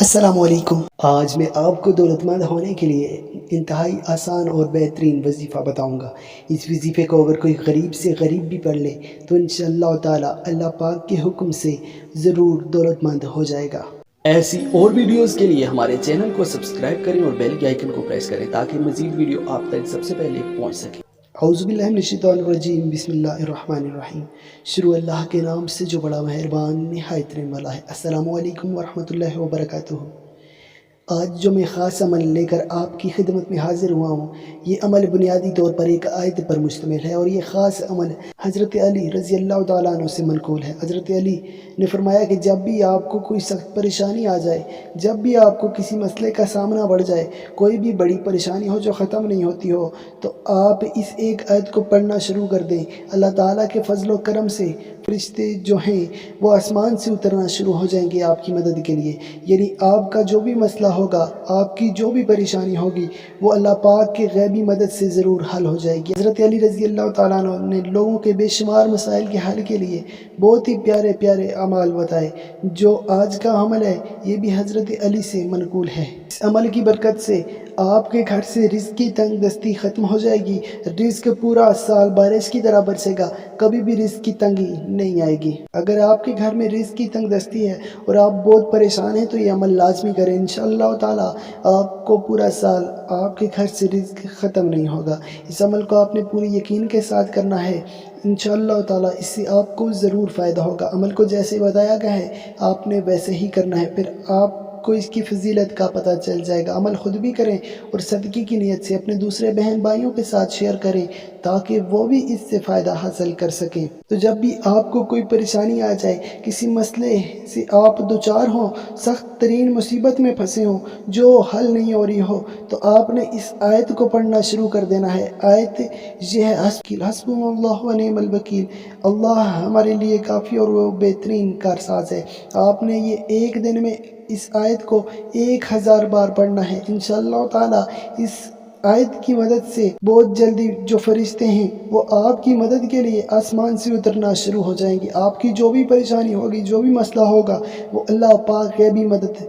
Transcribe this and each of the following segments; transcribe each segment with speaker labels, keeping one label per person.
Speaker 1: السلام علیکم۔ آج میں آپ کو دولت مند ہونے کے لیے انتہائی آسان اور بہترین وظیفہ بتاؤں گا۔ اس وظیفے کو اگر کوئی غریب سے غریب بھی پڑھ لے تو انشاءاللہ تعالی اللہ پاک کے حکم سے ضرور دولت مند ہو جائے گا۔
Speaker 2: ایسی اور ویڈیوز کے لیے ہمارے چینل کو سبسکرائب کریں اور بیل کے آئیکن کو پریس کریں تاکہ مزید ویڈیو آپ تک سب سے پہلے پہنچ سکے۔
Speaker 1: اعوذ باللہ من الشیطان الرجیم، بسم اللہ الرحمن الرحیم۔ شروع اللہ کے نام سے جو بڑا مہربان نہایت رحم والا ہے۔ السلام علیکم ورحمۃ اللہ وبرکاتہ۔ آج جو میں خاص عمل لے کر آپ کی خدمت میں حاضر ہوا ہوں، یہ عمل بنیادی طور پر ایک آیت پر مشتمل ہے، اور یہ خاص عمل حضرت علی رضی اللہ تعالیٰ عنہ سے منقول ہے۔ حضرت علی نے فرمایا کہ جب بھی آپ کو کوئی سخت پریشانی آ جائے، جب بھی آپ کو کسی مسئلے کا سامنا بڑھ جائے، کوئی بھی بڑی پریشانی ہو جو ختم نہیں ہوتی ہو، تو آپ اس ایک آیت کو پڑھنا شروع کر دیں۔ اللہ تعالیٰ کے فضل و کرم سے فرشتے جو ہیں وہ آسمان سے اترنا شروع ہو جائیں گے آپ کی مدد کے لیے، یعنی آپ کا جو بھی مسئلہ ہوگا، آپ کی جو بھی پریشانی ہوگی، وہ اللہ پاک کے غیبی مدد سے ضرور حل ہو جائے گی۔ حضرت علی رضی اللہ تعالیٰ عنہ نے لوگوں کے بے شمار مسائل کے حل کے لیے بہت ہی پیارے پیارے اعمال بتائے۔ جو آج کا عمل ہے یہ بھی حضرت علی سے منقول ہے۔ اس عمل کی برکت سے آپ کے گھر سے رزق کی تنگ دستی ختم ہو جائے گی، رزق پورا سال بارش کی طرح برسے گا، کبھی بھی رزق کی تنگی نہیں آئے گی۔ اگر آپ کے گھر میں رزق کی تنگ دستی ہے اور آپ بہت پریشان ہیں تو یہ عمل لازمی کریں، انشاءاللہ تعالی آپ کو پورا سال آپ کے گھر سے رزق ختم نہیں ہوگا۔ اس عمل کو آپ نے پوری یقین کے ساتھ کرنا ہے، انشاءاللہ تعالی اس سے آپ کو ضرور فائدہ ہوگا۔ عمل کو جیسے بتایا گیا ہے آپ نے ویسے ہی کرنا ہے، پھر آپ کو اس کی فضیلت کا پتہ چل جائے گا۔ عمل خود بھی کریں اور صدقے کی نیت سے اپنے دوسرے بہن بھائیوں کے ساتھ شیئر کریں تاکہ وہ بھی اس سے فائدہ حاصل کر سکیں۔ تو جب بھی آپ کو کوئی پریشانی آ جائے، کسی مسئلے سے آپ دوچار ہوں، سخت ترین مصیبت میں پھنسے ہوں جو حل نہیں ہو رہی ہو، تو آپ نے اس آیت کو پڑھنا شروع کر دینا ہے۔ آیت یہ ہے، حسبنا اللہ و نعم الوکیل، اللہ ہمارے لیے کافی اور وہ بہترین کارساز ہے۔ آپ نے یہ ایک دن میں اس آیت کو 1000 بار پڑھنا ہے۔ انشاءاللہ تعالی اس آیت کی مدد سے بہت جلدی جو فرشتے ہیں وہ آپ کی مدد کے لیے آسمان سے اترنا شروع ہو جائیں گے۔ آپ کی جو بھی پریشانی ہوگی، جو بھی مسئلہ ہوگا، وہ اللہ پاک غیبی مدد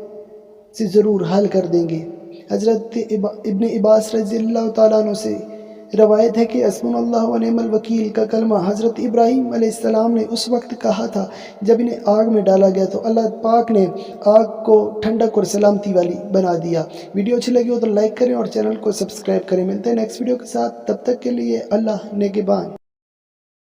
Speaker 1: سے ضرور حل کر دیں گے۔ حضرت ابن عباس رضی اللہ تعالیٰ عنہ سے روایت ہے کہ حسبنا اللہ و نعم الوکیل کا کلمہ حضرت ابراہیم علیہ السلام نے اس وقت کہا تھا جب انہیں آگ میں ڈالا گیا، تو اللہ پاک نے آگ کو ٹھنڈک اور سلامتی والی بنا دیا۔ ویڈیو اچھی لگی ہو تو لائک کریں اور چینل کو سبسکرائب کریں۔ ملتے ہیں نیکسٹ ویڈیو کے ساتھ، تب تک کے لیے اللہ نگہبان۔